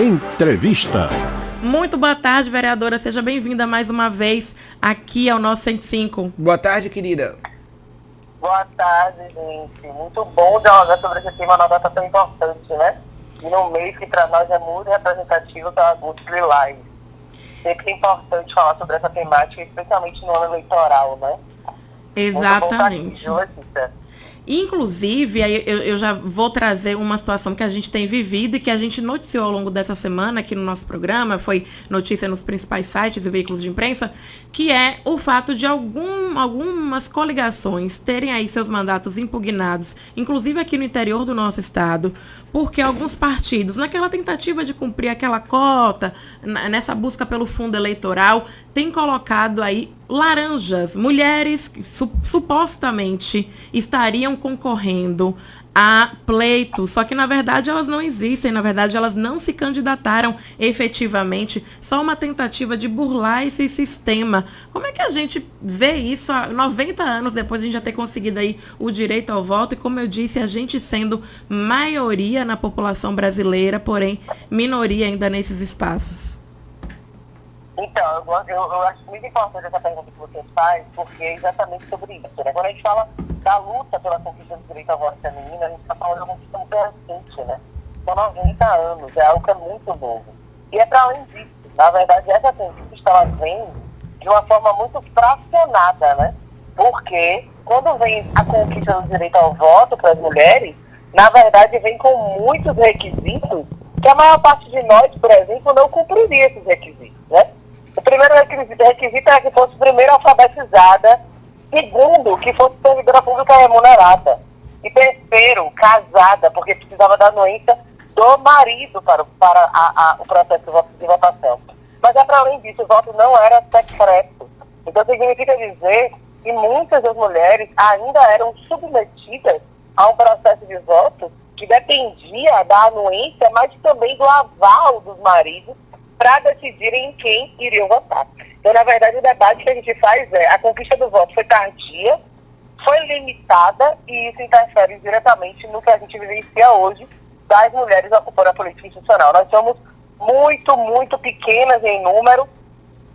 Entrevista. Muito boa tarde, vereadora. Seja bem-vinda mais uma vez aqui ao nosso 105. Boa tarde, querida. Boa tarde, gente. Muito bom dialogar sobre esse tema, uma data tão importante, né? E no mês que para nós é muito representativo, que é o Agosto Lilás. Sempre é importante falar sobre essa temática, especialmente no ano eleitoral, né? Exatamente. Muito bom estar aqui, viu, Letícia? Inclusive, aí eu já vou trazer uma situação que a gente tem vivido e que a gente noticiou ao longo dessa semana aqui no nosso programa, foi notícia nos principais sites e veículos de imprensa, que é o fato de algumas coligações terem aí seus mandatos impugnados, inclusive aqui no interior do nosso estado, porque alguns partidos, naquela tentativa de cumprir aquela cota, nessa busca pelo fundo eleitoral, têm colocado aí laranjas, mulheres que supostamente estariam concorrendo a pleito, só que na verdade elas não existem, na verdade elas não se candidataram efetivamente, só uma tentativa de burlar esse sistema. Como é que a gente vê isso 90 anos depois de a gente já ter conseguido aí o direito ao voto e, como eu disse, a gente sendo maioria na população brasileira, porém minoria ainda nesses espaços? Então, eu acho muito importante essa pergunta que você faz, porque é exatamente sobre isso, né? Quando a gente fala da luta pela conquista do direito ao voto feminino, a gente está falando de uma conquista muito recente, né? São 90 anos, é algo que é muito novo. E é para além disso, na verdade, essa conquista ela vem de uma forma muito fracionada, né? Porque quando vem a conquista do direito ao voto para as mulheres, na verdade vem com muitos requisitos que a maior parte de nós, por exemplo, não cumpriria esses requisitos, né? O primeiro requisito era que fosse primeiro alfabetizada, segundo, que fosse servidora pública remunerada, e terceiro, casada, porque precisava da anuência do marido para o processo de votação. Mas, para além disso, o voto não era secreto. Então, significa dizer que muitas das mulheres ainda eram submetidas a um processo de voto que dependia da anuência, mas também do aval dos maridos para decidirem em quem iriam votar. Então, na verdade, o debate que a gente faz é: a conquista do voto foi tardia, foi limitada, e isso interfere diretamente no que a gente vivencia hoje das mulheres ocupando a política institucional. Nós somos muito, muito pequenas em número,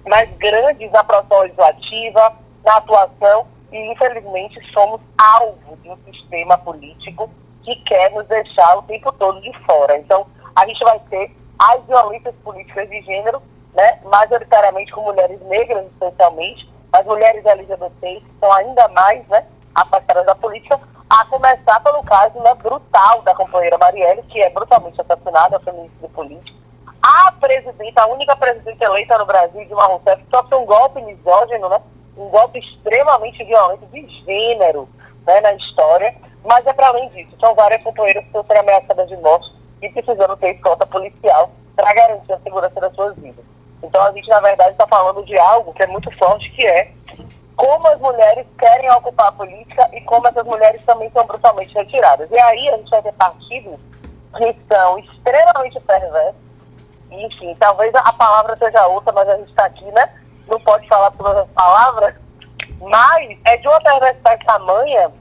mas grandes na produção legislativa, na atuação, e infelizmente somos alvo de um sistema político que quer nos deixar o tempo todo de fora. Então, a gente vai ter as violências políticas de gênero, né, majoritariamente com mulheres negras, especialmente, as mulheres LGBTs que são ainda mais, né, afastadas da política, a começar pelo caso, né, brutal da companheira Marielle, que é brutalmente assassinada, feminicídio político. A presidenta, a única presidenta eleita no Brasil, Dilma Rousseff, que sofreu um golpe misógino, né, um golpe extremamente violento de gênero, né, na história. Mas é para além disso, são várias companheiras que estão sendo ameaçadas de morte e precisando ter escolta policial para garantir a segurança das suas vidas. Então a gente, na verdade, está falando de algo que é muito forte, que é como as mulheres querem ocupar a política e como essas mulheres também são brutalmente retiradas. E aí a gente vai ter partidos que são extremamente perversos, e, enfim, talvez a palavra seja outra, mas a gente está aqui, né? Não pode falar todas as palavras, mas é de uma perversidade tamanha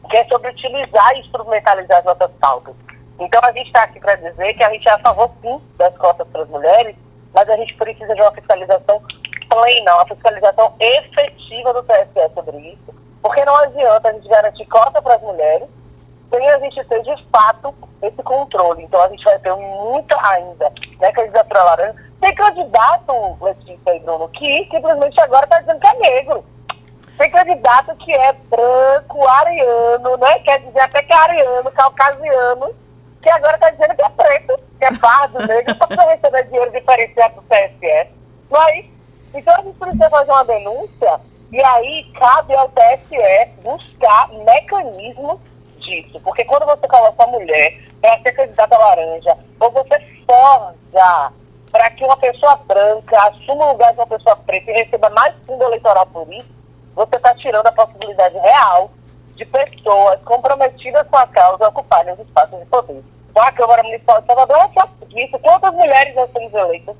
que é sobre utilizar e instrumentalizar as nossas pautas. Então a gente está aqui para dizer que a gente é a favor, sim, das cotas para as mulheres, mas a gente precisa de uma fiscalização plena, uma fiscalização efetiva do TSE sobre isso, porque não adianta a gente garantir cota para as mulheres sem a gente ter, de fato, esse controle. Então a gente vai ter muita ainda, né, candidatura laranja. Tem candidato, Letícia e Bruno, que simplesmente agora está dizendo que é negro. Tem candidato que é branco, ariano, né? Quer dizer até que é ariano, caucasiano, que agora está dizendo que é preto, que é pardo, negro, só para receber dinheiro diferenciado do TSE. Não é isso? Então a gente precisa fazer uma denúncia, e aí cabe ao TSE buscar mecanismos disso. Porque quando você coloca a mulher para ser candidata laranja, ou você forja para que uma pessoa branca assuma o lugar de uma pessoa preta e receba mais fundo eleitoral por isso, você está tirando a possibilidade real de pessoas comprometidas com a causa ocuparem os espaços de poder. Então, a Câmara Municipal de Salvador é só isso. Quantas mulheres nós temos eleitas?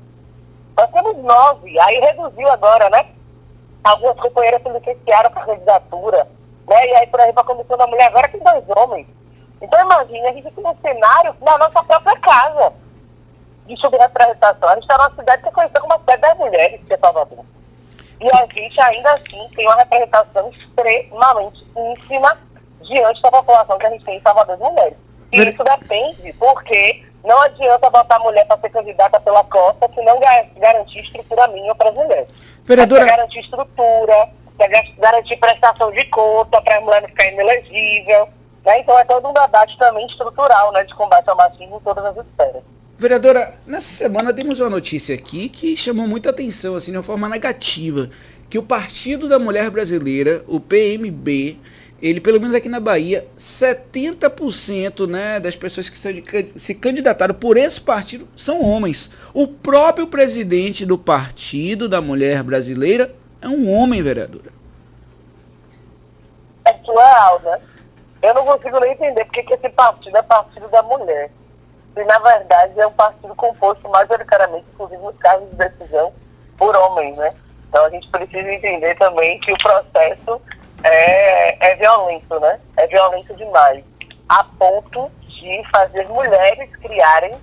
Nós temos 9. Aí reduziu agora, né? Algumas companheiras se licenciaram para a candidatura, né? E aí, por aí, para a Comissão da Mulher, agora tem 2 homens. Então, imagine, a gente tem um cenário na nossa própria casa. de subrepresentação. A gente está numa cidade que é conhecida como a cidade das mulheres, que é Salvador. E a gente ainda assim tem uma representação extremamente ínfima diante da população que a gente tem em Salvador de mulheres. E isso depende, porque não adianta botar a mulher para ser candidata pela cota se não garantir estrutura mínima para as mulheres. Vereadora... Quer garantir estrutura, quer garantir prestação de conta para a mulher não ficar inelegível. Né? Então é todo um debate também estrutural, né, de combate ao machismo em todas as esferas. Vereadora, nessa semana temos uma notícia aqui que chamou muita atenção, assim, de uma forma negativa, que o Partido da Mulher Brasileira, o PMB, ele, pelo menos aqui na Bahia, 70%, né, das pessoas que se candidataram por esse partido são homens. O próprio presidente do Partido da Mulher Brasileira é um homem, vereadora. É surreal, né? Eu não consigo nem entender porque que esse partido é partido da mulher. E, na verdade, é um partido composto majoritariamente, inclusive nos casos de decisão, por homens, né? Então a gente precisa entender também que o processo é violento, né? É violento demais, a ponto de fazer mulheres criarem,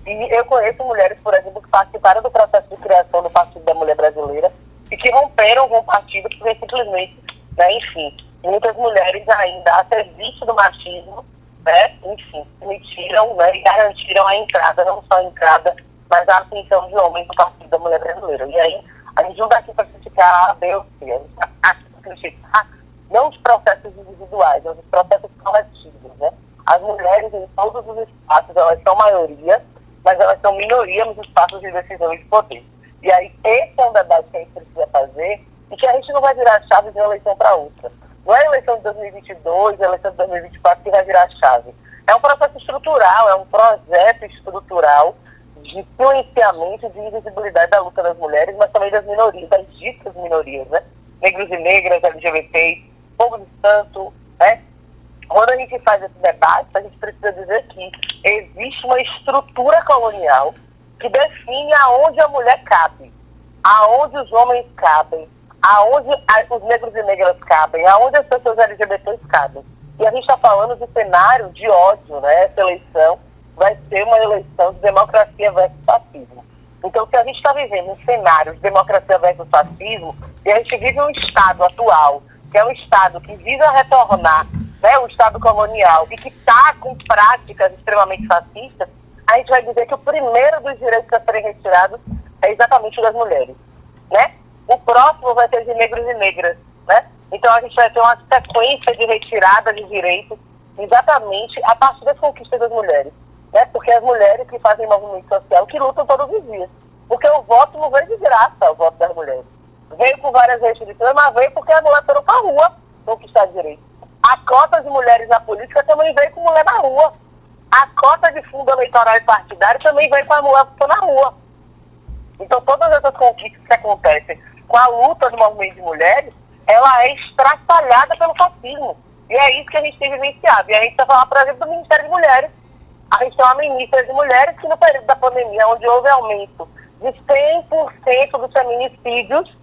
e eu conheço mulheres, por exemplo, que participaram do processo de criação do Partido da Mulher Brasileira e que romperam com o partido porque simplesmente, né, enfim, muitas mulheres ainda, a serviço do machismo, né, enfim, permitiram, né, e garantiram a entrada, não só a entrada, mas a ascensão de homens no Partido da Mulher Brasileira. E aí, a gente não está aqui para criticar a B ou C, a gente está aqui para criticar não os processos individuais, mas os processos coletivos, né? As mulheres em todos os espaços, elas são maioria, mas elas são minoria nos espaços de decisão e de poder. E aí, esse é um debate que a gente precisa fazer e que a gente não vai virar a chave de uma eleição para outra. Não é a eleição de 2022, a eleição de 2024 que vai virar a chave. É um processo estrutural, é um projeto estrutural de influenciamento e de invisibilidade da luta das mulheres, mas também das minorias, das ditas minorias, né? Negros e negras, LGBTs, povo de santo, né? Quando a gente faz esse debate, a gente precisa dizer que existe uma estrutura colonial que define aonde a mulher cabe, aonde os homens cabem, aonde os negros e negras cabem, aonde as pessoas LGBTs cabem. E a gente está falando de cenário de ódio, né? Essa eleição vai ser uma eleição de democracia versus fascismo. Então, se a gente está vivendo um cenário de democracia versus fascismo, e a gente vive um Estado atual, que é um Estado que visa retornar, né, o Estado colonial, e que está com práticas extremamente fascistas, a gente vai dizer que o primeiro dos direitos a serem retirados é exatamente o das mulheres, né? O próximo vai ser de negros e negras, né? Então a gente vai ter uma sequência de retirada de direitos exatamente a partir das conquistas das mulheres, né? Porque as mulheres que fazem movimento social, que lutam todos os dias. Porque o voto não veio de graça, o voto das mulheres. Veio com várias restrições, mas veio porque as mulheres foram para a rua conquistar direitos. A cota de mulheres na política também veio com mulher na rua. A cota de fundo eleitoral e partidário também veio com a mulher que estão na rua. Então todas essas conquistas que acontecem com a luta do movimento de mulheres, ela é estraçalhada pelo fascismo. E é isso que a gente tem vivenciado. E a gente está falando, por exemplo, do Ministério de Mulheres. A gente tem uma ministra de mulheres que no período da pandemia, onde houve aumento de 100% dos feminicídios,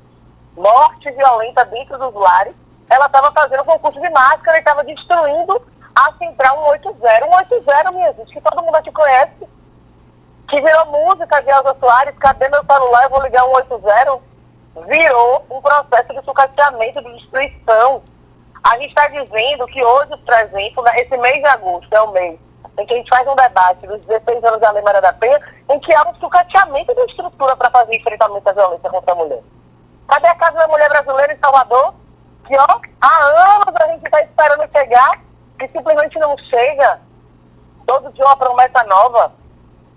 morte violenta dentro dos lares, ela estava fazendo concurso de máscara e estava destruindo a Central 180. 180, minha gente, que todo mundo aqui conhece, que virou música de Elza Soares, cadê meu celular, eu vou ligar 180, virou um processo de sucateamento, de destruição. A gente está dizendo que hoje, por exemplo, esse mês de agosto é o mês em que a gente faz um debate dos 16 anos da Lei Maria da Penha, em que há um sucateamento de estrutura para fazer enfrentamento à violência contra a mulher. Cadê a Casa da Mulher Brasileira em Salvador? Que, ó, há anos a gente está esperando chegar e simplesmente não chega. Todo dia uma promessa nova.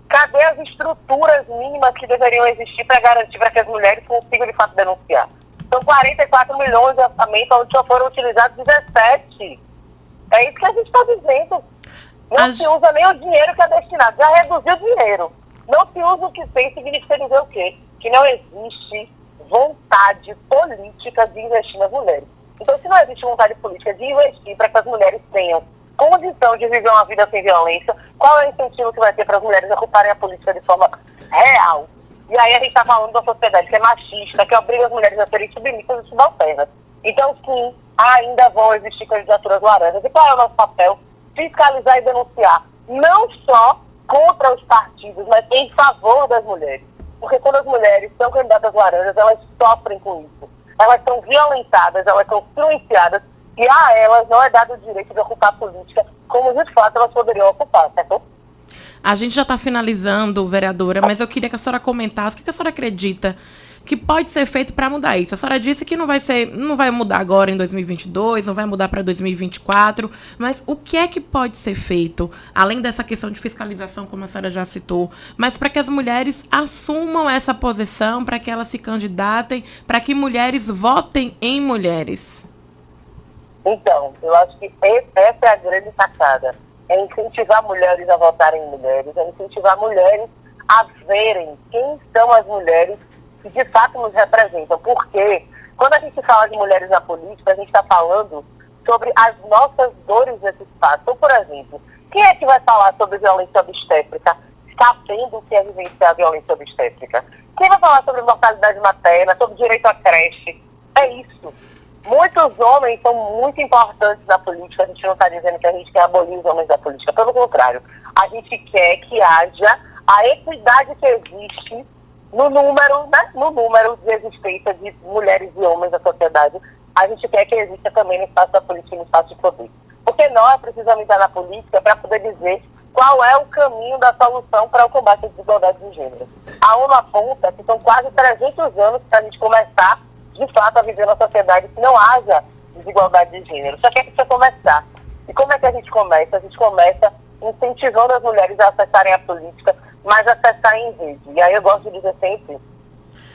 Cadê as estruturas mínimas que deveriam existir para garantir para que as mulheres consigam, de fato, denunciar? São 44 milhões de orçamento, onde só foram utilizados 17. É isso que a gente está dizendo. Não se usa nem o dinheiro que é destinado. Já reduziu o dinheiro. Não se usa o que tem, significa dizer o quê? Que não existe vontade política de investir nas mulheres. Então, se não existe vontade política de investir para que as mulheres tenham condição de viver uma vida sem violência, qual é o incentivo que vai ter para as mulheres ocuparem a política de forma real? E aí a gente está falando de uma sociedade que é machista, que obriga as mulheres a serem submissas e subalternas. Então, sim, ainda vão existir candidaturas laranjas. E qual é o nosso papel? Fiscalizar e denunciar. Não só contra os partidos, mas em favor das mulheres. Porque quando as mulheres são candidatas laranjas, elas sofrem com isso. Elas são violentadas, elas são silenciadas, e a elas não é dado o direito de ocupar a política, como de fato elas poderiam ocupar, certo? A gente já está finalizando, vereadora, mas eu queria que a senhora comentasse o que a senhora acredita que pode ser feito para mudar isso. A senhora disse que não vai mudar agora em 2022, não vai mudar para 2024, mas o que é que pode ser feito, além dessa questão de fiscalização, como a senhora já citou, mas para que as mulheres assumam essa posição, para que elas se candidatem, para que mulheres votem em mulheres? Então, eu acho que essa é a grande sacada. É incentivar mulheres a votarem em mulheres, é incentivar mulheres a verem quem são as mulheres que de fato nos representam. Porque quando a gente fala de mulheres na política, a gente está falando sobre as nossas dores nesse espaço. Então, por exemplo, quem é que vai falar sobre violência obstétrica, sabendo o que é vivenciar a violência obstétrica? Quem vai falar sobre mortalidade materna, sobre direito à creche? É isso. Muitos homens são muito importantes na política. A gente não está dizendo que a gente quer abolir os homens da política. Pelo contrário, a gente quer que haja a equidade que existe no número, né? No número de existência de mulheres e homens na sociedade. A gente quer que exista também no espaço da política e no espaço de poder. Porque nós precisamos estar na política para poder dizer qual é o caminho da solução para o combate à desigualdade de gênero. A ONU aponta que são quase 300 anos para a gente começar de fato a viver na sociedade que não haja desigualdade de gênero. Só que é preciso começar. E como é que a gente começa? A gente começa incentivando as mulheres a acessarem a política, mas acessar em rede. E aí eu gosto de dizer sempre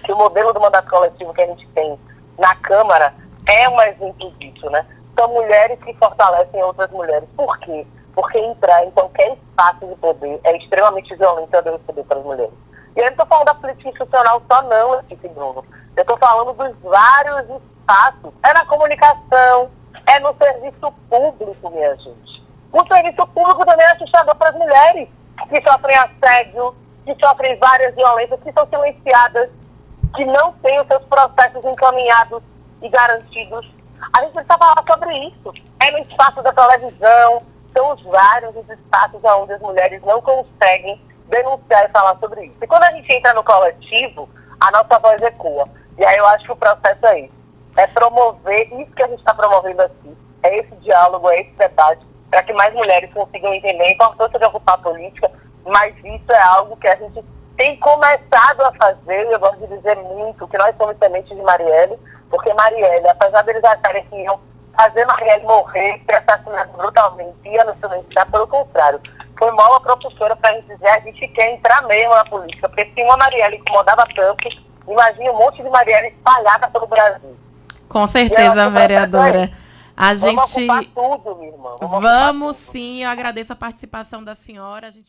que o modelo do mandato coletivo que a gente tem na Câmara é um exemplo disso, né? São mulheres que fortalecem outras mulheres. Por quê? Porque entrar em qualquer espaço de poder é extremamente violento o poder para as mulheres. E eu não estou falando da política institucional só não, Letícia e Bruno. Eu estou falando dos vários espaços. É na comunicação, é no serviço público, minha gente. O serviço público também é assustador para as mulheres que sofrem assédio, que sofrem várias violências, que são silenciadas, que não têm os seus processos encaminhados e garantidos. A gente precisa falar sobre isso. É no espaço da televisão, são os vários os espaços onde as mulheres não conseguem denunciar e falar sobre isso. E quando a gente entra no coletivo, a nossa voz ecoa. E aí eu acho que o processo é isso. É promover isso que a gente está promovendo aqui. É esse diálogo, é esse debate, para que mais mulheres consigam entender a importância de ocupar a política, mas isso é algo que a gente tem começado a fazer, e eu gosto de dizer muito que nós somos sementes de Marielle, porque Marielle, apesar deles acharem que iam fazer Marielle morrer, ser assassinada brutalmente, ia no silenciar, pelo contrário. Foi mal a propulsora para a gente dizer, a gente quer entrar mesmo na política, porque se uma Marielle incomodava tanto, imagina um monte de Marielle espalhada pelo Brasil. Com certeza, vereadora. A gente... Vamos ocupar tudo, minha irmã. Vamos sim, eu agradeço a participação da senhora. A gente...